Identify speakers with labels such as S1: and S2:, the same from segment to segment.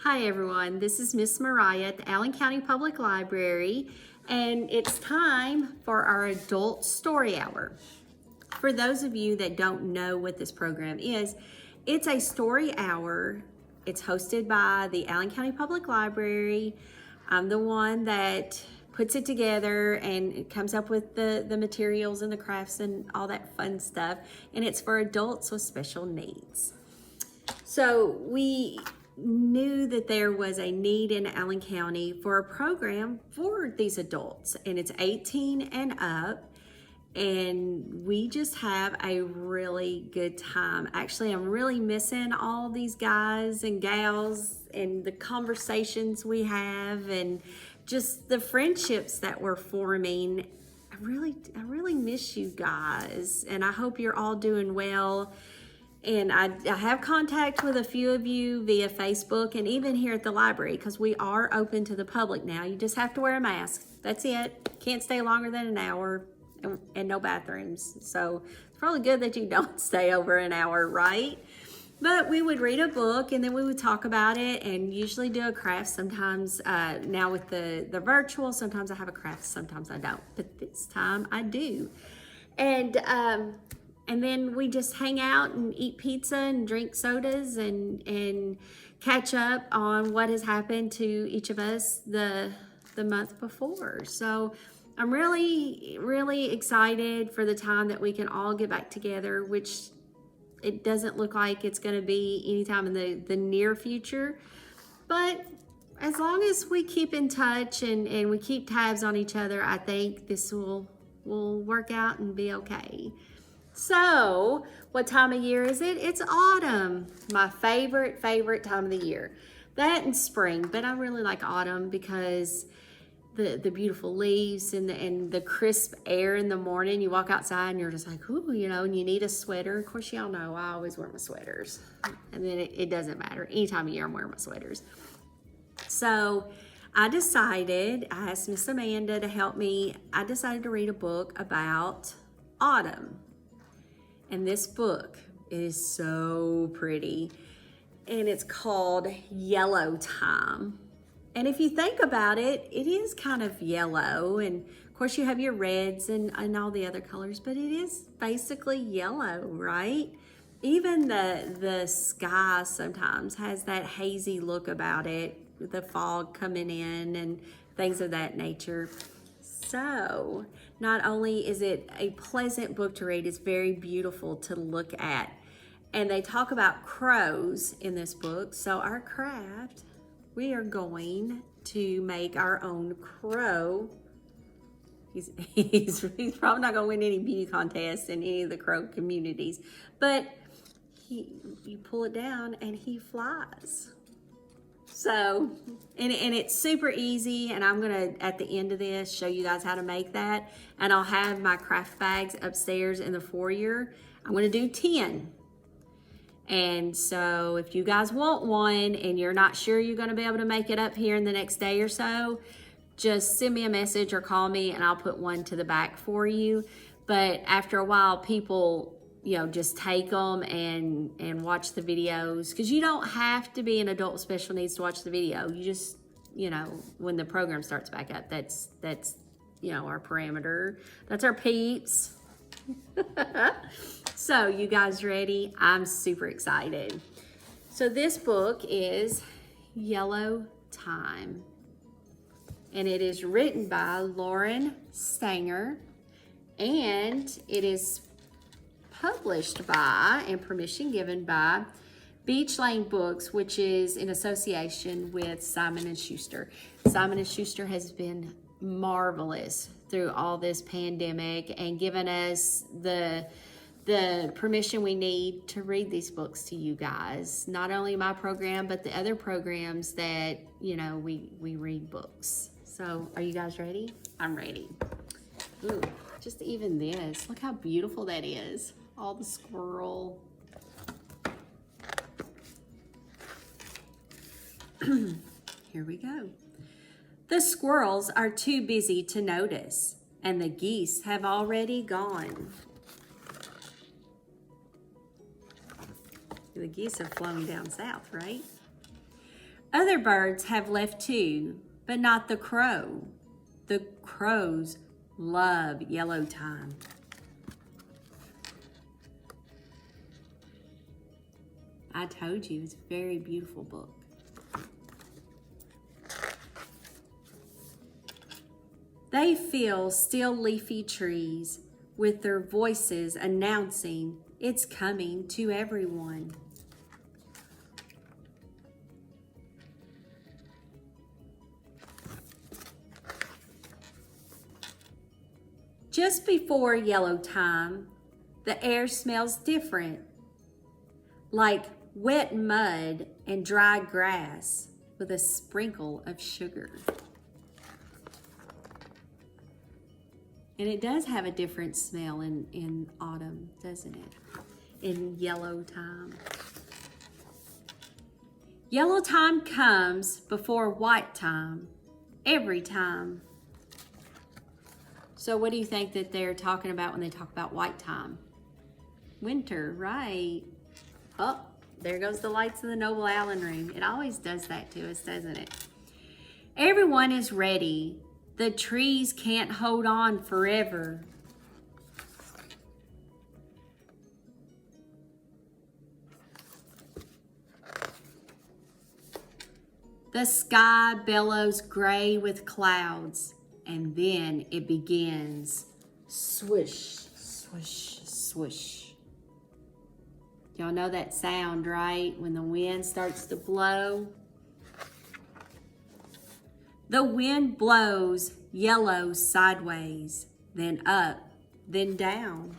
S1: Hi everyone, this is Miss Mariah at the Allen County Public Library, and it's time for our Adult Story Hour. For those of you that don't know what this program is, it's a story hour. It's hosted by the Allen County Public Library. I'm the one that puts it together and comes up with the materials and the crafts and all that fun stuff, and it's for adults with special needs. So we knew that there was a need in Allen County for a program for these adults, and it's 18 and up, and we just have a really good time. Actually, I'm really missing all these guys and gals and the conversations we have and just the friendships that we're forming. I really miss you guys, and I hope you're all doing well. And I have contact with a few of you via Facebook and even here at the library, because we are open to the public now. You just have to wear a mask. That's it. Can't stay longer than an hour, and no bathrooms. So it's probably good that you don't stay over an hour, right? But we would read a book and then we would talk about it and usually do a craft. Sometimes now with the virtual, sometimes I have a craft, sometimes I don't. But this time I do. And then we just hang out and eat pizza and drink sodas and catch up on what has happened to each of us the month before. So I'm really excited for the time that we can all get back together, which it doesn't look like it's going to be anytime in the near future. But as long as we keep in touch and we keep tabs on each other, I think this will work out and be okay. So, what time of year is it? It's autumn, my favorite time of the year. That and spring, but I really like autumn because the beautiful leaves and the crisp air in the morning. You walk outside and you're just like, ooh, and you need a sweater. Of course, y'all know I always wear my sweaters. And then it doesn't matter. Any time of year, I'm wearing my sweaters. So, I asked Miss Amanda to help me. I decided to read a book about autumn. And this book is so pretty, and it's called Yellow Time. And if you think about it, it is kind of yellow, and of course you have your reds and all the other colors, but it is basically yellow, right? Even the sky sometimes has that hazy look about it, with the fog coming in and things of that nature. So, not only is it a pleasant book to read, it's very beautiful to look at. And they talk about crows in this book. So our craft, we are going to make our own crow. He's probably not going to win any beauty contests in any of the crow communities. But you pull it down and he flies. So, and it's super easy, and I'm gonna, at the end of this, show you guys how to make that. And I'll have my craft bags upstairs in the foyer. I'm gonna do 10. And so if you guys want one and you're not sure you're gonna be able to make it up here in the next day or so, just send me a message or call me and I'll put one to the back for you. But after a while, people just take them and watch the videos, because you don't have to be an adult with special needs to watch the video. You just, when the program starts back up, that's our parameter. That's our peeps. So you guys ready? I'm super excited. So this book is Yellow Time, and it is written by Lauren Stanger, and it is published by and permission given by Beach Lane Books, which is in association with Simon & Schuster. Simon & Schuster has been marvelous through all this pandemic and given us the permission we need to read these books to you guys. Not only my program, but the other programs that, we read books. So are you guys ready? I'm ready. Ooh, just even this. Look how beautiful that is. All the squirrel. Here we go. The squirrels are too busy to notice, and the geese have already gone. The geese have flown down south, right? Other birds have left too, but not the crow. The crows love yellow time. I told you, it's a very beautiful book. They fill still leafy trees with their voices announcing it's coming to everyone. Just before yellow time, the air smells different, like wet mud and dry grass with a sprinkle of sugar. And it does have a different smell in autumn, doesn't it? In yellow time. Yellow time comes before white time, every time. So what do you think that they're talking about when they talk about white time? Winter, right? Oh, there goes the lights in the Noble Allen room. It always does that to us, doesn't it? Everyone is ready. The trees can't hold on forever. The sky bellows gray with clouds, and then it begins. Swish, swish, swish. Y'all know that sound, right? When the wind starts to blow. The wind blows yellow sideways, then up, then down.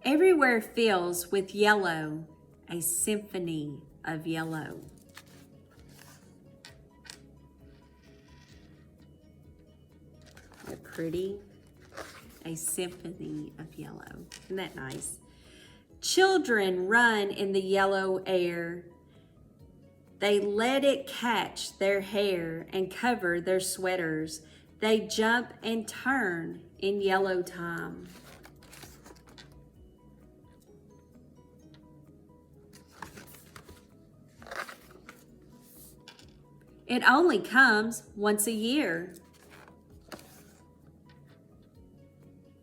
S1: Everywhere fills with yellow, a symphony of yellow. Isn't that pretty? A symphony of yellow. Isn't that nice? Children run in the yellow air. They let it catch their hair and cover their sweaters. They jump and turn in yellow time. It only comes once a year.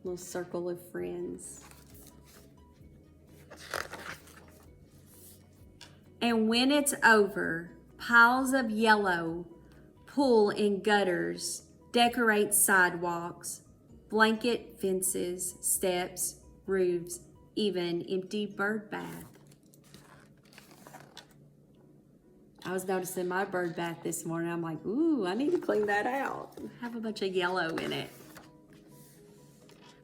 S1: Little circle of friends. And when it's over, piles of yellow pull in gutters, decorate sidewalks, blanket fences, steps, roofs, even empty bird bath. I was noticing my bird bath this morning. I'm like, ooh, I need to clean that out. Have a bunch of yellow in it.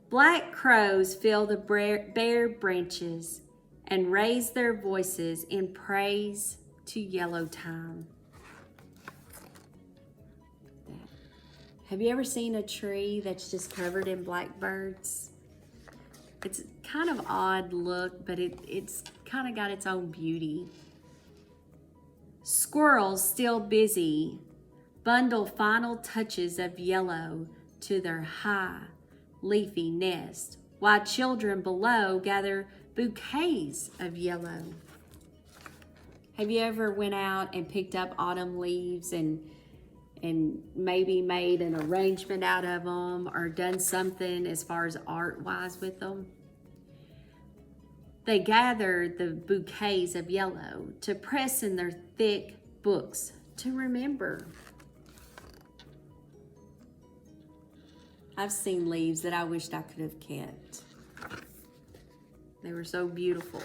S1: Black crows fill the bare branches and raise their voices in praise to yellow time. Have you ever seen a tree that's just covered in blackbirds? It's kind of odd look, but it's kind of got its own beauty. Squirrels still busy bundle final touches of yellow to their high leafy nest, while children below gather bouquets of yellow. Have you ever went out and picked up autumn leaves and maybe made an arrangement out of them or done something as far as art-wise with them? They gather the bouquets of yellow to press in their thick books to remember. I've seen leaves that I wished I could have kept. They were so beautiful.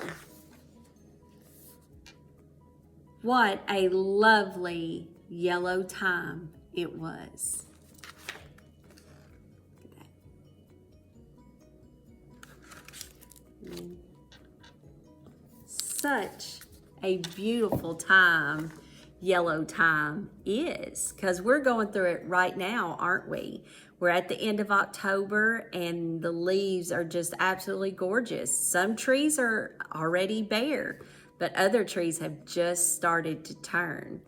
S1: What a lovely yellow time it was. Look at that. Such a beautiful time yellow time is, because we're going through it right now, aren't we? We're at the end of October and the leaves are just absolutely gorgeous. Some trees are already bare, but other trees have just started to turn.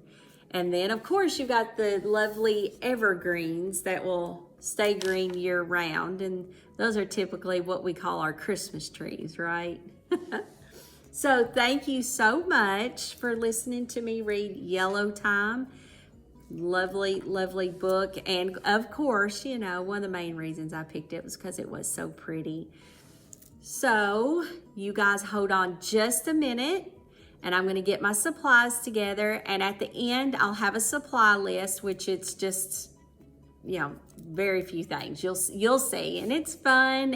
S1: And then of course you've got the lovely evergreens that will stay green year round. And those are typically what we call our Christmas trees, right? So thank you so much for listening to me read Yellow Time. Lovely, lovely book. And of course, you know, one of the main reasons I picked it was because it was so pretty. So you guys hold on just a minute, and I'm going to get my supplies together. And at the end, I'll have a supply list, which it's just, you know, very few things. You'll see, and it's fun.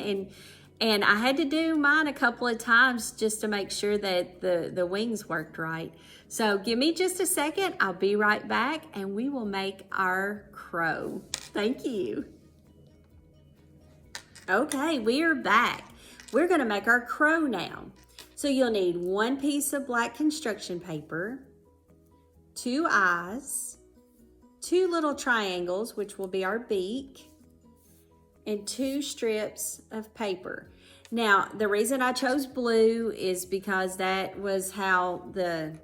S1: And I had to do mine a couple of times just to make sure that the wings worked right. So give me just a second. I'll be right back, and we will make our crow. Thank you. Okay, we are back. We're going to make our crow now. So you'll need 1 piece of black construction paper, 2 eyes, 2 little triangles, which will be our beak, and 2 strips of paper. Now, the reason I chose blue is because that was how the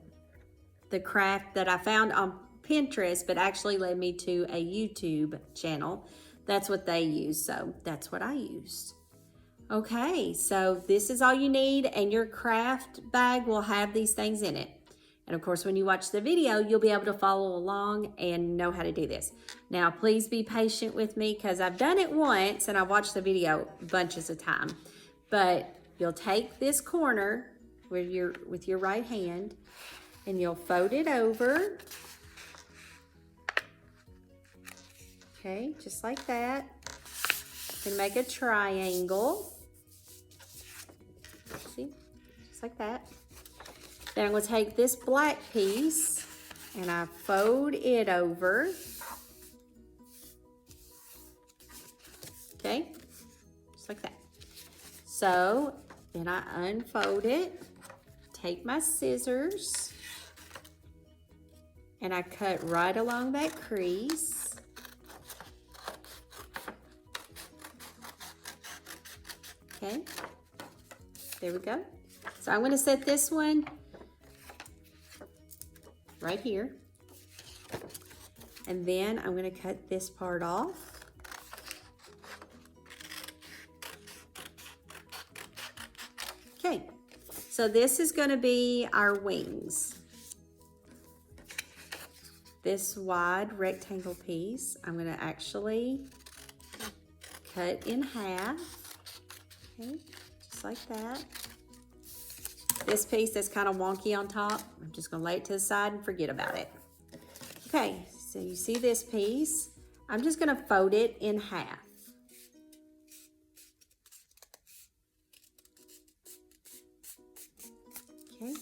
S1: craft that I found on Pinterest, but actually led me to a YouTube channel. That's what they use, so that's what I used. Okay, so this is all you need, and your craft bag will have these things in it. And of course, when you watch the video, you'll be able to follow along and know how to do this. Now, please be patient with me because I've done it once and I watched the video bunches of time. But you'll take this corner with your right hand and you'll fold it over. Okay, just like that. And make a triangle. See, just like that. Then I'm going to take this black piece and I fold it over. Okay, just like that. So then I unfold it, take my scissors, and I cut right along that crease. Okay, there we go. So I'm going to set this one right here. And then I'm going to cut this part off. Okay, so this is going to be our wings. This wide rectangle piece, I'm going to actually cut in half. Okay, just like that. This piece that's kind of wonky on top, I'm just going to lay it to the side and forget about it. Okay, so you see this piece? I'm just going to fold it in half. Okay.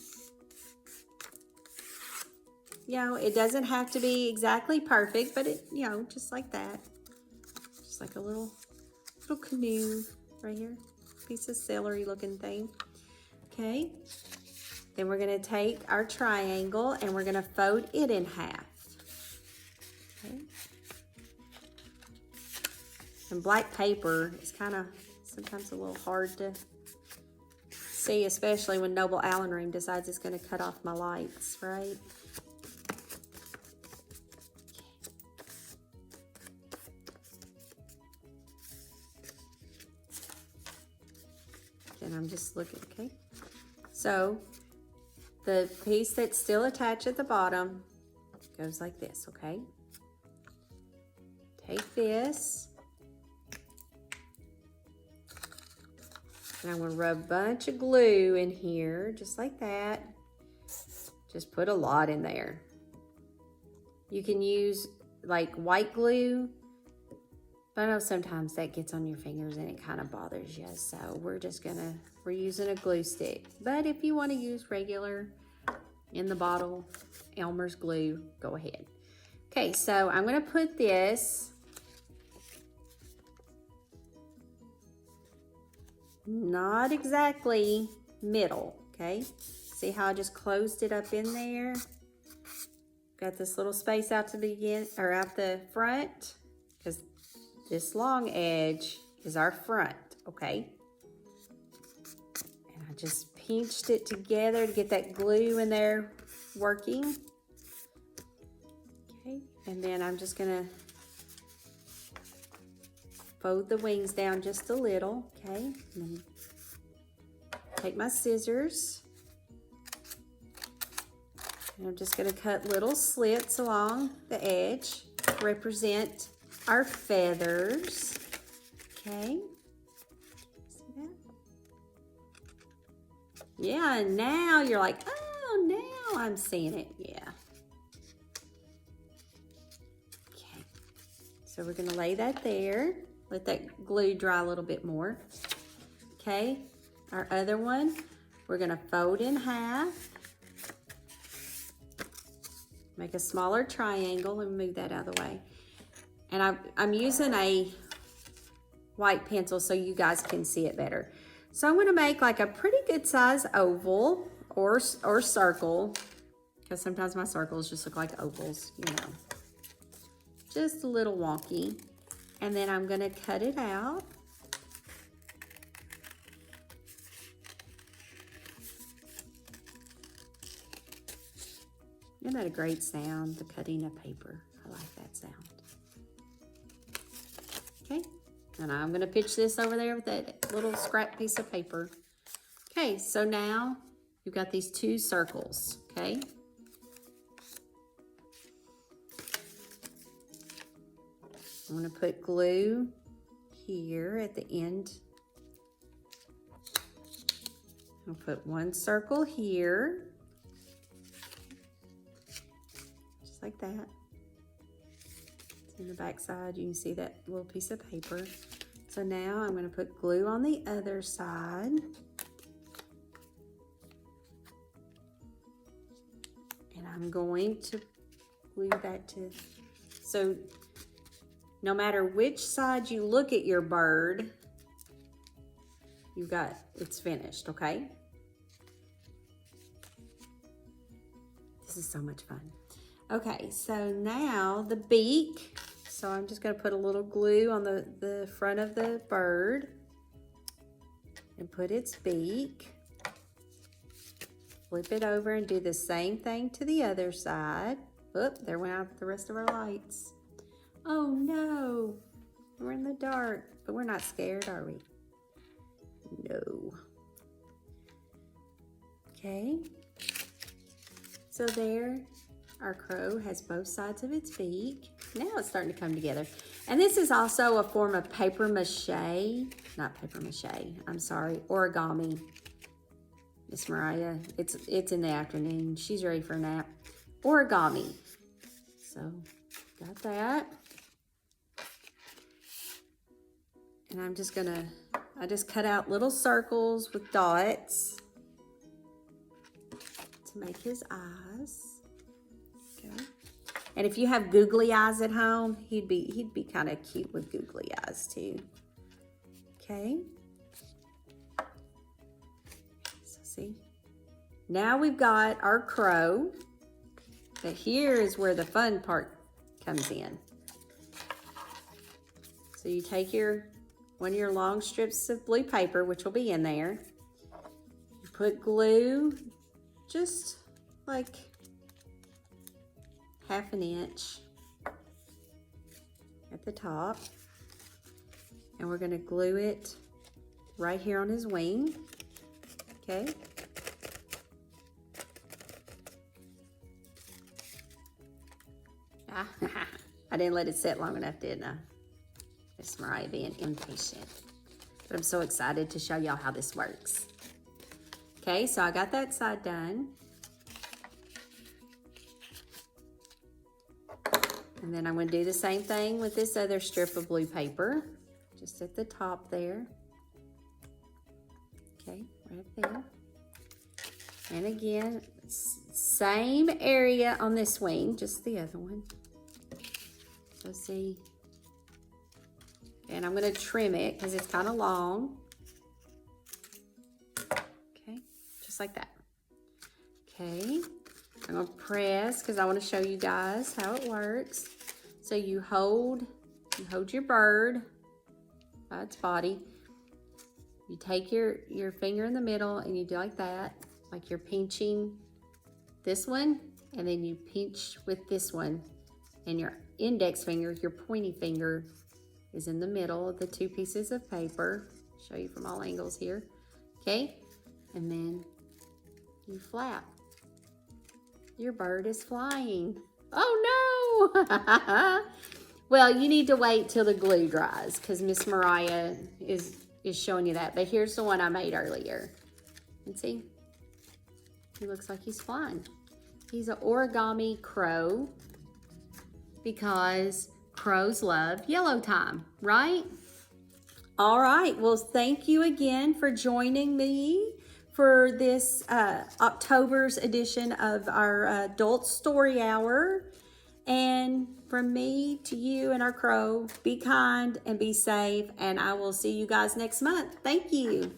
S1: You know, it doesn't have to be exactly perfect, but it, you know, just like that. Just like a little canoe right here. Piece of celery looking thing. Okay. Then we're going to take our triangle and we're going to fold it in half. Okay. And black paper is kind of sometimes a little hard to see, especially when Noble Allen Ring decides it's going to cut off my lights, right? And I'm just looking, okay? So the piece that's still attached at the bottom goes like this, okay? Take this. And I'm gonna rub a bunch of glue in here, just like that. Just put a lot in there. You can use like white glue, but I know sometimes that gets on your fingers and it kind of bothers you. So we're using a glue stick. But if you want to use regular in the bottle Elmer's glue, go ahead. Okay, so I'm going to put this not exactly middle, okay? See how I just closed it up in there? Got this little space out to begin, or out the front, because this long edge is our front, okay? And I just pinched it together to get that glue in there working. Okay, and then I'm just gonna fold the wings down just a little, okay? And then take my scissors. And I'm just gonna cut little slits along the edge to represent our feathers, okay? See that? Yeah, and now you're like, oh, now I'm seeing it, yeah. Okay, so we're gonna lay that there. Let that glue dry a little bit more. Okay, our other one, we're gonna fold in half. Make a smaller triangle and move that out of the way. And I'm using a white pencil so you guys can see it better. So I'm gonna make like a pretty good size oval or circle, because sometimes my circles just look like ovals, you know. Just a little wonky. And then I'm gonna cut it out. Isn't that a great sound, the cutting of paper? I like that sound. Okay, and I'm gonna pitch this over there with that little scrap piece of paper. Okay, so now you've got these two circles, okay? I'm gonna put glue here at the end. I'll put one circle here. Like that. It's in the back side. You can see that little piece of paper. So now I'm going to put glue on the other side. And I'm going to glue that to, so no matter which side you look at your bird, it's finished, okay? This is so much fun. Okay, so now the beak. So I'm just gonna put a little glue on the front of the bird and put its beak. Flip it over and do the same thing to the other side. Oop, there went out the rest of our lights. Oh no, we're in the dark, but we're not scared, are we? No. Okay, so there. Our crow has both sides of its beak. Now it's starting to come together. And this is also a form of paper mache, not paper mache, I'm sorry, origami. Miss Mariah, it's in the afternoon. She's ready for a nap. Origami. So, got that. And I'm just gonna, I just cut out little circles with dots to make his eyes. Okay. And if you have googly eyes at home, he'd be kind of cute with googly eyes too. Okay. So see, now we've got our crow, but here is where the fun part comes in. So you take one of your long strips of blue paper, which will be in there. You put glue, just like half an inch at the top, and we're going to glue it right here on his wing. Okay. I didn't let it set long enough, didn't I? Miss Mariah being impatient. But I'm so excited to show y'all how this works. Okay, so I got that side done. And then I'm going to do the same thing with this other strip of blue paper, just at the top there. Okay, right up there. And again, same area on this wing, just the other one. So see, and I'm going to trim it because it's kind of long. Okay, just like that. Okay, I'm going to press because I want to show you guys how it works. So you hold your bird by its body. You take your finger in the middle and you do like that, like you're pinching this one, and then you pinch with this one, and your index finger, your pointy finger, is in the middle of the two pieces of paper. Show you from all angles here. Okay, and then you flap. Your bird is flying. Oh no! Well, you need to wait till the glue dries because Miss Mariah is showing you that. But here's the one I made earlier. And see, he looks like he's flying. He's an origami crow because crows love yellow time, right? All right, well, thank you again for joining me for this October's edition of our Adult Story Hour. And from me to you and our crow, be kind and be safe, and I will see you guys next month. Thank you.